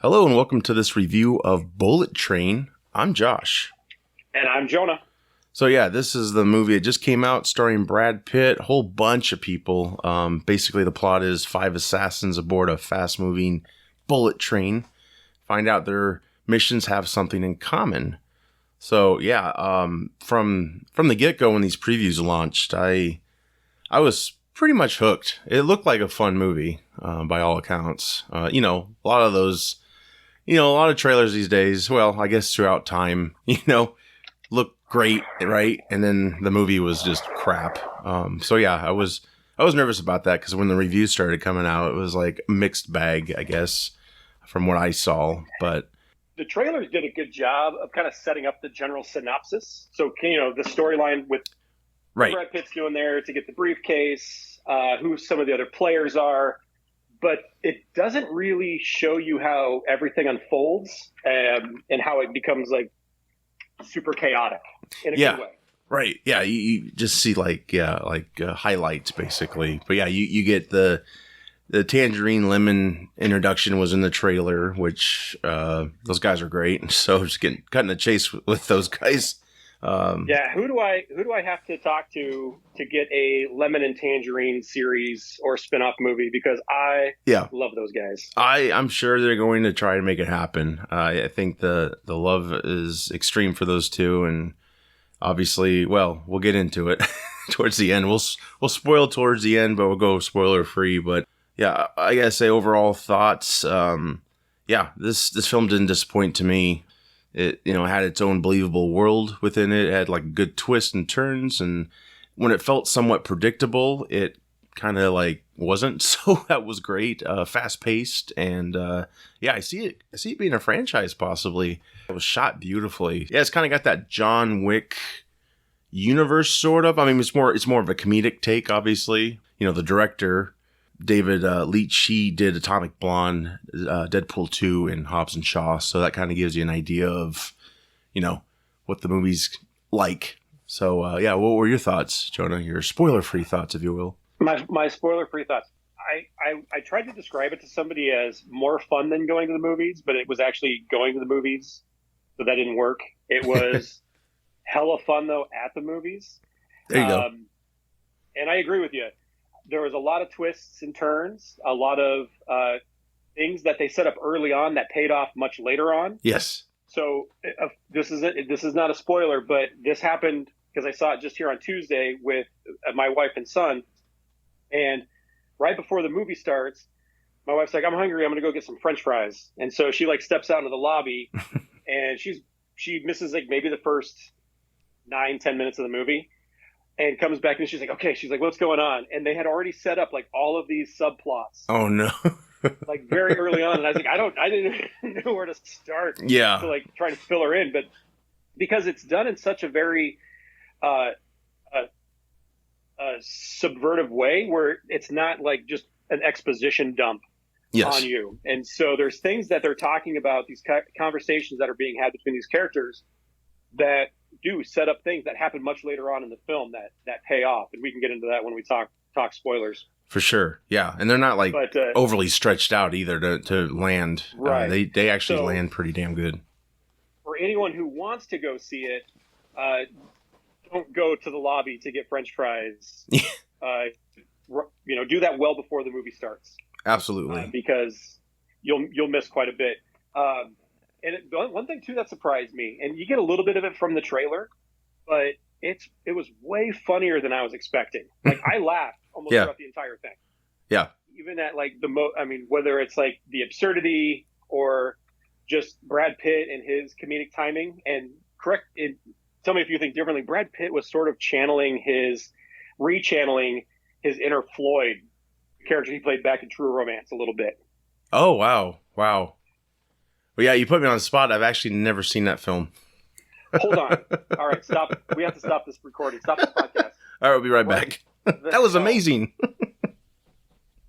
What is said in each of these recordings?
Hello and welcome to this review of Bullet Train. I'm Josh. And I'm Jonah. So yeah, this is the movie that just came out starring Brad Pitt, a whole bunch of people. Basically the plot is 5 assassins aboard a fast-moving bullet train find out their missions have something in common. So yeah, from the get-go when these previews launched, I was pretty much hooked. It looked like a fun movie by all accounts. A lot of those, a lot of trailers these days, well, I guess throughout time, look great, right? And then the movie was just crap. So yeah, I was nervous about that because when the reviews started coming out, it was like a mixed bag, I guess, from what I saw. But the trailers did a good job of kind of setting up the general synopsis. So, the storyline with right. Brad Pitt's doing there to get the briefcase, who some of the other players are. But it doesn't really show you how everything unfolds and how it becomes like super chaotic in a good way. Right. Yeah. You just see highlights basically. But yeah, you get the tangerine lemon introduction was in the trailer, which those guys are great. So just cutting the chase with those guys. Who do I have to talk to get a lemon and tangerine series or spin-off movie? Because I love those guys. I'm sure they're going to try to make it happen. I think the love is extreme for those two, and obviously, well, we'll get into it towards the end. We'll spoil towards the end, but we'll go spoiler free. But yeah, I gotta say overall thoughts. This film didn't disappoint to me. It had its own believable world within it. It had like good twists and turns, and when it felt somewhat predictable, it kind of like wasn't. So that was great. Fast paced, and I see it being a franchise possibly. It was shot beautifully. Yeah, it's kind of got that John Wick universe sort of. I mean, it's more of a comedic take, obviously. The director, David Leitch, he did Atomic Blonde, Deadpool 2, and Hobbs and Shaw. So that kind of gives you an idea of, what the movie's like. So, what were your thoughts, Jonah? Your spoiler-free thoughts, if you will. My spoiler-free thoughts. I tried to describe it to somebody as more fun than going to the movies, but it was actually going to the movies, so that didn't work. It was hella fun, though, at the movies. There you go. And I agree with you. There was a lot of twists and turns, a lot of things that they set up early on that paid off much later on. Yes. So this is not a spoiler, but this happened because I saw it just here on Tuesday with my wife and son. And right before the movie starts, my wife's like, "I'm hungry. I'm going to go get some French fries." And so she steps out into the lobby and she misses maybe the first 9-10 minutes of the movie. And comes back and she's like, "Okay." She's like, "What's going on?" And they had already set up all of these subplots. Oh no! Very early on, and I was like, I didn't know where to start. Yeah. To try to fill her in, but because it's done in such a very subvertive way, where it's not just an exposition dump on you, and so there's things that they're talking about, these conversations that are being had between these characters that do set up things that happen much later on in the film that pay off, and we can get into that when we talk spoilers. For sure, yeah, and they're not overly stretched out either to land. Right, they actually land pretty damn good. For anyone who wants to go see it, don't go to the lobby to get French fries. Do that well before the movie starts. Absolutely, because you'll miss quite a bit. And one thing too that surprised me, and you get a little bit of it from the trailer, but it was way funnier than I was expecting. I laughed almost throughout the entire thing. Yeah. Even at whether it's the absurdity or just Brad Pitt and his comedic timing. And tell me if you think differently. Brad Pitt was sort of rechanneling his inner Floyd character he played back in True Romance a little bit. Oh wow. Well, yeah, you put me on the spot. I've actually never seen that film. Hold on. All right, stop. We have to stop this recording. Stop this podcast. All right, we'll be right back. That was amazing.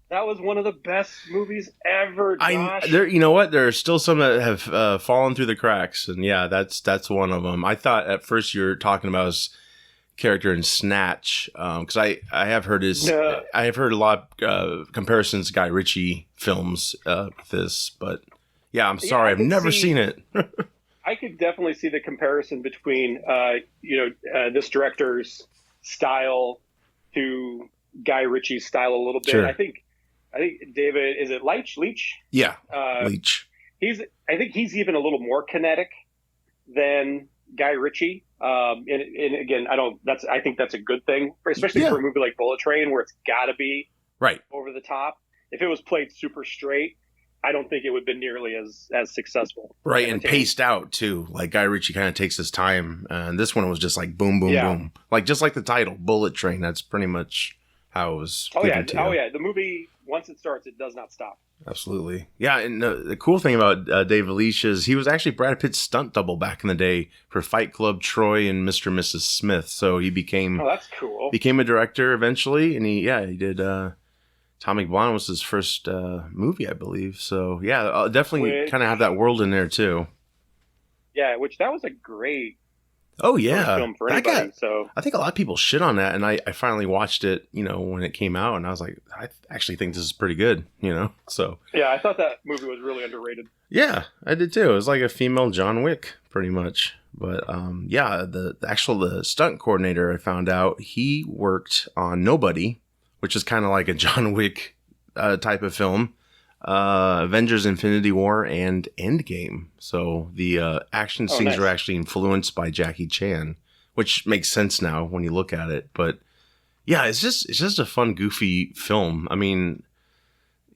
That was one of the best movies ever, Josh. You know what? There are still some that have fallen through the cracks, and yeah, that's one of them. I thought at first you were talking about his character in Snatch, because I have heard I have heard a lot of comparisons to Guy Ritchie films with this, but Yeah, I'm sorry, I've never seen it. I could definitely see the comparison between, this director's style to Guy Ritchie's style a little bit. Sure. I think David, is it Leitch? Yeah, Leitch. I think he's even a little more kinetic than Guy Ritchie. And again, I think that's a good thing, especially for a movie like Bullet Train, where it's got to be right over the top. If it was played super straight, I don't think it would have been nearly as successful. Right, and paced out too. Like Guy Ritchie kind of takes his time, and this one was just like boom, boom, boom, like just like the title, Bullet Train. That's pretty much how it was. The movie, once it starts, it does not stop. Absolutely, yeah. And the cool thing about David Leitch is he was actually Brad Pitt's stunt double back in the day for Fight Club, Troy, and Mr. and Mrs. Smith. So he became that's cool. Became a director eventually, and he did. Atomic Blonde was his first movie, I believe. So yeah, I'll definitely kind of have that world in there too. Yeah, that was a great. Oh yeah, film for anybody. So I think a lot of people shit on that, and I finally watched it, when it came out, and I was like, I actually think this is pretty good, So yeah, I thought that movie was really underrated. Yeah, I did too. It was like a female John Wick, pretty much. But the stunt coordinator, I found out he worked on Nobody, which is kind of like a John Wick type of film, Avengers Infinity War, and Endgame. So the action scenes are actually influenced by Jackie Chan, which makes sense now when you look at it. But yeah, it's just a fun, goofy film. I mean,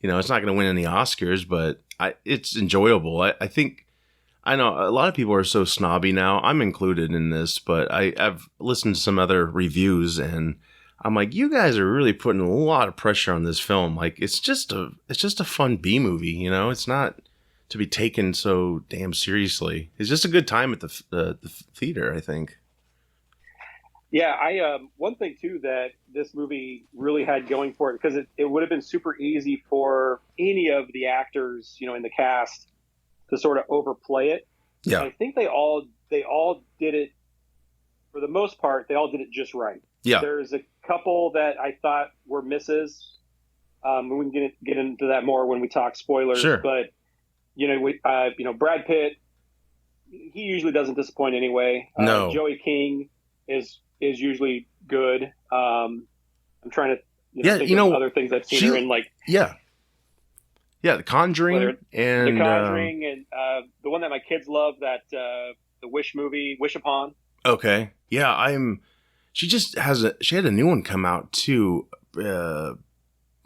it's not going to win any Oscars, but it's enjoyable. I know a lot of people are so snobby now. I'm included in this, but I've listened to some other reviews and I'm like, you guys are really putting a lot of pressure on this film. Like, it's just a fun B movie, It's not to be taken so damn seriously. It's just a good time at the theater, I think. Yeah, one thing too that this movie really had going for it, because it would have been super easy for any of the actors, in the cast to sort of overplay it. Yeah, I think they all did it for the most part. They all did it just right. Yeah, there's a couple that I thought were misses. We can get into that more when we talk spoilers. Sure. But Brad Pitt, he usually doesn't disappoint anyway. No. Joey King is usually good. I'm trying to think of other things I've seen her in, like The Conjuring and the one that my kids love, that the Wish movie, Wish Upon. Okay, yeah, she had a new one come out too.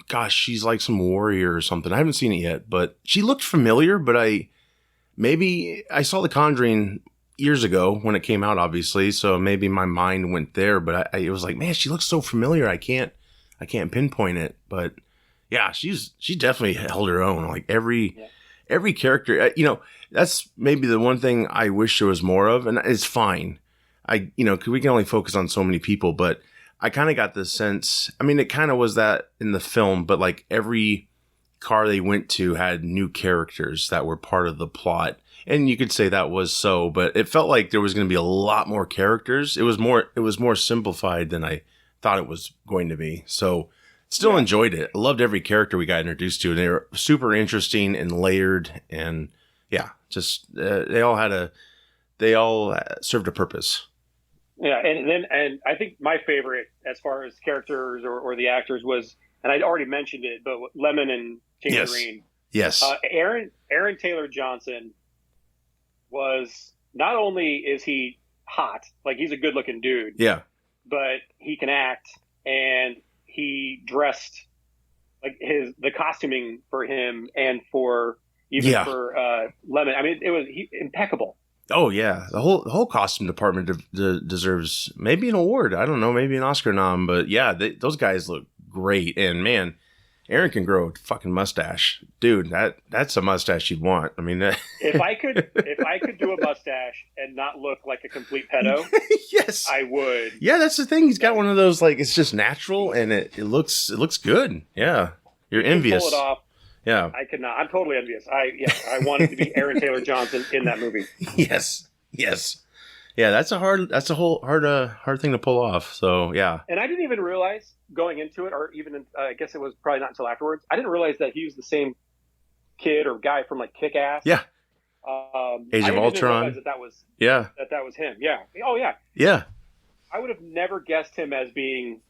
Gosh, she's like some warrior or something. I haven't seen it yet, but she looked familiar. But I saw The Conjuring years ago when it came out, obviously. So maybe my mind went there. But it was like, man, she looks so familiar. I can't pinpoint it. But yeah, she definitely held her own. Like every character, that's maybe the one thing I wish there was more of, and it's fine. Cause we can only focus on so many people, but I kind of got the sense, I mean, it kind of was that in the film, but like every car they went to had new characters that were part of the plot. And you could say that was so, but it felt like there was going to be a lot more characters. It was more simplified than I thought it was going to be. So still enjoyed it. I loved every character we got introduced to, and they were super interesting and layered. And yeah, just, they all served a purpose. Yeah, and I think my favorite as far as characters or the actors was, and I'd already mentioned it, but Lemon and Tangerine. Yes. Aaron Taylor Johnson was, not only is he hot, like he's a good looking dude. Yeah. But he can act, and he dressed like the costuming for him and for Lemon. I mean, it was impeccable. Oh yeah, the whole costume department deserves maybe an award. I don't know, maybe an Oscar nom, but yeah, those guys look great. And man, Aaron can grow a fucking mustache, dude. That's a mustache you'd want. I mean, if I could do a mustache and not look like a complete pedo, yes, I would. Yeah, that's the thing. He's got one of those, like, it's just natural and it looks good. Yeah, you're envious. Pull it off. Yeah, I could not. I'm totally envious. I wanted to be Aaron Taylor Johnson in that movie. Yes. Yeah, that's a hard thing to pull off. So yeah. And I didn't even realize going into it, or even I guess it was probably not until afterwards. I didn't realize that he was the same kid or guy from like Kick-Ass. Yeah. Age of Ultron. That was him. Yeah. Oh yeah. Yeah. I would have never guessed him as being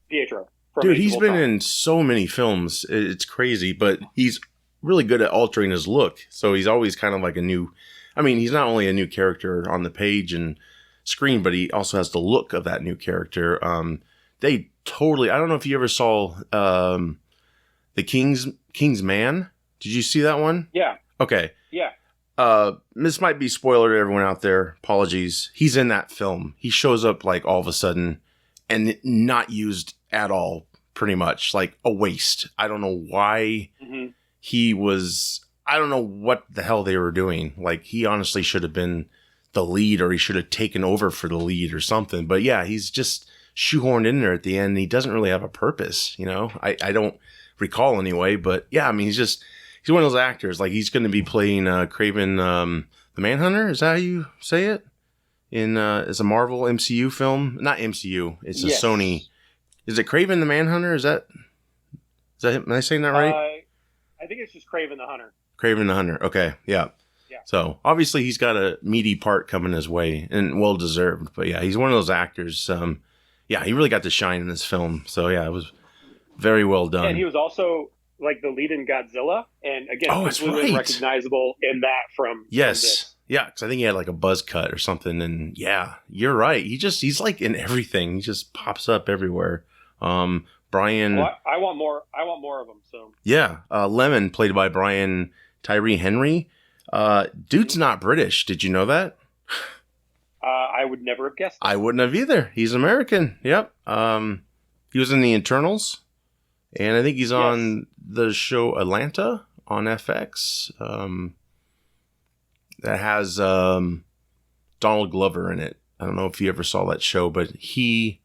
Pietro. Dude, he's been in so many films. It's crazy, but he's really good at altering his look. So he's always kind of like a new. I mean, he's not only a new character on the page and screen, but he also has the look of that new character. They totally. I don't know if you ever saw the King's Man. Did you see that one? Yeah. Okay. Yeah. This might be spoiler to everyone out there. Apologies. He's in that film. He shows up like all of a sudden and not used at all, pretty much. Like a waste. I don't know why he was. I don't know what the hell they were doing. Like, he honestly should have been the lead, or he should have taken over for the lead or something. But yeah, he's just shoehorned in there at the end. He doesn't really have a purpose, you know? I don't recall anyway. But yeah, I mean, he's one of those actors. Like, he's going to be playing Kraven the Manhunter. Is that how you say it? It's a Marvel MCU film. Not MCU. It's a Sony. Is it Kraven the Manhunter? Is that him? Am I saying that right? I think it's just Kraven the Hunter. Kraven the Hunter. Okay. Yeah. So obviously he's got a meaty part coming his way, and well deserved. But yeah, he's one of those actors. Yeah, he really got to shine in this film. So yeah, it was very well done. And he was also like the lead in Godzilla, and again, completely recognizable in that from this. Yeah, because I think he had like a buzz cut or something. And yeah, you're right. He's like in everything. He just pops up everywhere. Brian. Well, I want more. I want more of them. So yeah, Lemon, played by Brian Tyree Henry. Dude's not British. Did you know that? I would never have guessed that. I wouldn't have either. He's American. Yep. He was in the Internals, and I think he's on the show Atlanta on FX. That has Donald Glover in it. I don't know if you ever saw that show, but he's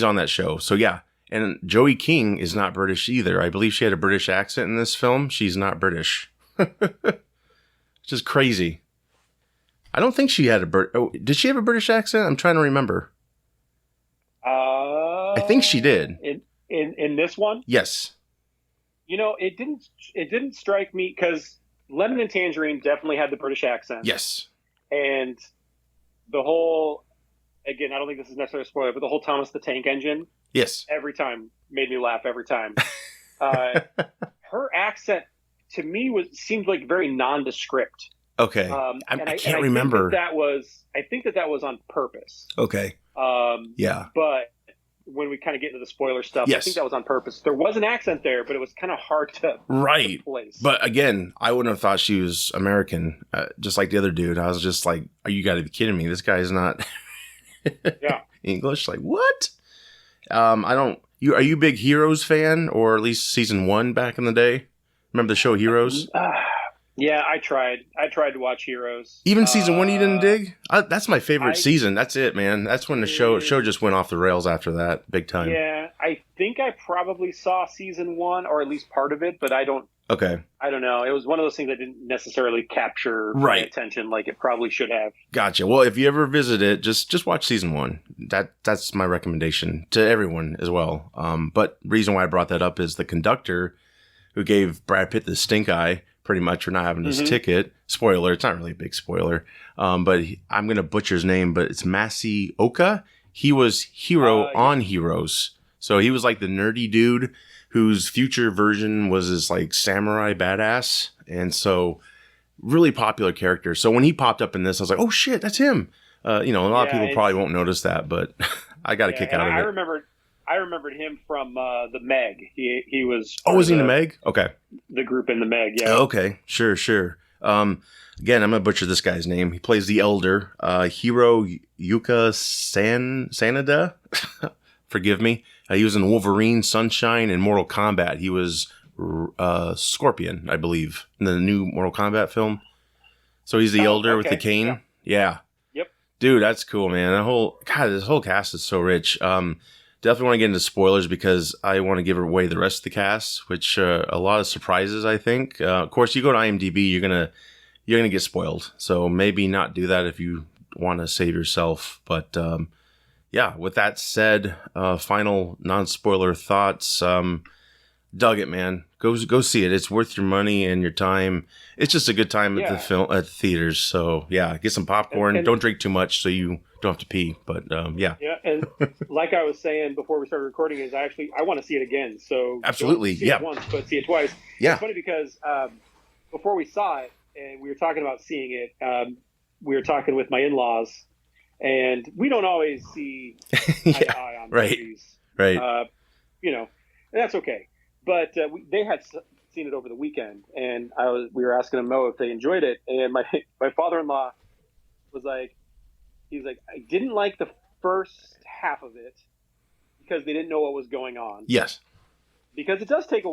on that show. So yeah. And Joey King is not British either. I believe she had a British accent in this film. She's not British. Which is crazy. I don't think she had did she have a British accent? I'm trying to remember. I think she did. In this one? Yes. You know, it didn't strike me, because Lemon and Tangerine definitely had the British accent. Yes. And the whole, again, I don't think this is necessarily a spoiler, but the whole Thomas the Tank Engine. Yes. Every time made me laugh every time. Her accent to me seemed like very nondescript. Okay. I can't remember. I think that was on purpose. Okay. Yeah. But when we kind of get into the spoiler stuff, I think that was on purpose. There was an accent there, but it was kind of hard to place. But again, I wouldn't have thought she was American, just like the other dude. I was just like, "Oh, you got to be kidding me! This guy is not English." Like, what? Are you a big Heroes fan, or at least season 1 back in the day? Remember the show Heroes? Yeah, I tried to watch Heroes. Even season 1 you didn't dig? That's my favorite season. That's it, man. That's when the show just went off the rails after that, big time. Yeah, I think I probably saw season 1, or at least part of it, but I don't know. It was one of those things that didn't necessarily capture my attention like it probably should have. Gotcha. Well, if you ever visit it, just watch season 1. That's my recommendation to everyone as well. But the reason why I brought that up is the conductor who gave Brad Pitt the stink eye pretty much for not having his ticket. Spoiler. It's not really a big spoiler. But I'm going to butcher his name, but it's Masi Oka. He was Hero on Heroes. So he was like the nerdy dude whose future version was this like samurai badass. And so really popular character. So when he popped up in this, I was like, oh shit, that's him. A lot of people probably won't notice that, but I got a kick out of it. I remembered him from the Meg. He was. Oh, was he in the Meg? Okay. The group in the Meg, yeah. Okay, sure. Again, I'm gonna butcher this guy's name. He plays the Elder, Hiro Yuka Sanada. Forgive me. He was in Wolverine, Sunshine, and Mortal Kombat. He was Scorpion, I believe, in the new Mortal Kombat film. So he's the Elder with the cane. Yeah. Yep. Dude, that's cool, man. This whole cast is so rich. Definitely want to get into spoilers because I want to give away the rest of the cast, which a lot of surprises, I think. Of course, you go to IMDb, you're gonna get spoiled. So maybe not do that if you want to save yourself. But yeah, with that said, final non-spoiler thoughts. Dug it, man. Go see it. It's worth your money and your time. It's just a good time at the theaters. So yeah, get some popcorn. And don't drink too much so you don't have to pee. But yeah. Yeah, and like I was saying before we started recording, is I want to see it again. So absolutely, see it once, but see it twice. Yeah. It's funny because before we saw it and we were talking about seeing it, we were talking with my in-laws, and we don't always see eye to eye on movies. Right. You know, and that's okay. But they had seen it over the weekend, and we were asking them if they enjoyed it, and my father-in-law was like, I didn't like the first half of it because they didn't know what was going on. Yes. Because it does take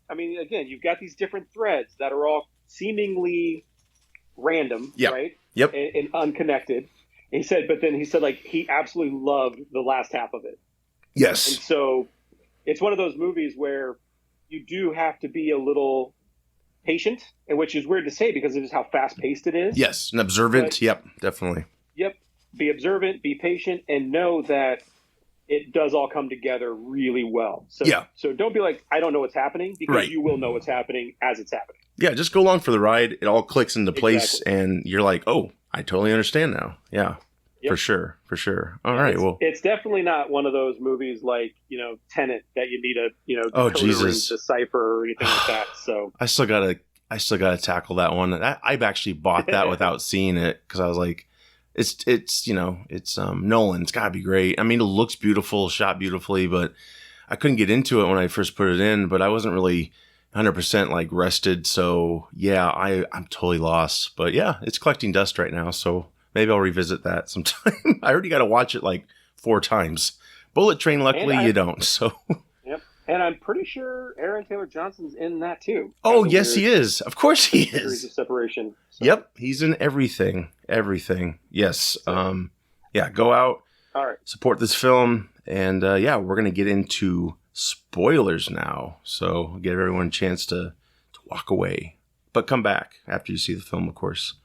again, you've got these different threads that are all seemingly random, right? Yep. And unconnected. And he said, like, he absolutely loved the last half of it. Yes. And so it's one of those movies where you do have to be a little patient, and which is weird to say because it is how fast paced it is. Yes. And observant. But, yep. Definitely. Yep. Be observant, be patient, and know that it does all come together really well. So, So don't be like, I don't know what's happening, because you will know what's happening as it's happening. Yeah, just go along for the ride. It all clicks into place, and you're like, oh, I totally understand now. Yeah, for sure. All right, well. It's definitely not one of those movies like, Tenet that you need a, decoder decipher or anything like that. So I still gotta tackle that one. I've actually bought that without seeing it because I was like, it's Nolan. It's gotta be great. I mean, it looks beautiful, shot beautifully, but I couldn't get into it when I first put it in. But I wasn't really 100% like rested. So yeah, I'm totally lost. But yeah, it's collecting dust right now. So maybe I'll revisit that sometime. I already got to watch it like 4 times. Bullet Train, luckily you don't. So. Yep. And I'm pretty sure Aaron Taylor Johnson's in that too. Oh, yes, he is. Of course he is. Degrees of Separation. So. Yep. He's in everything. Yes. So. Yeah. Go out. All right. Support this film. And we're going to get into spoilers now. So give everyone a chance to walk away. But come back after you see the film, of course.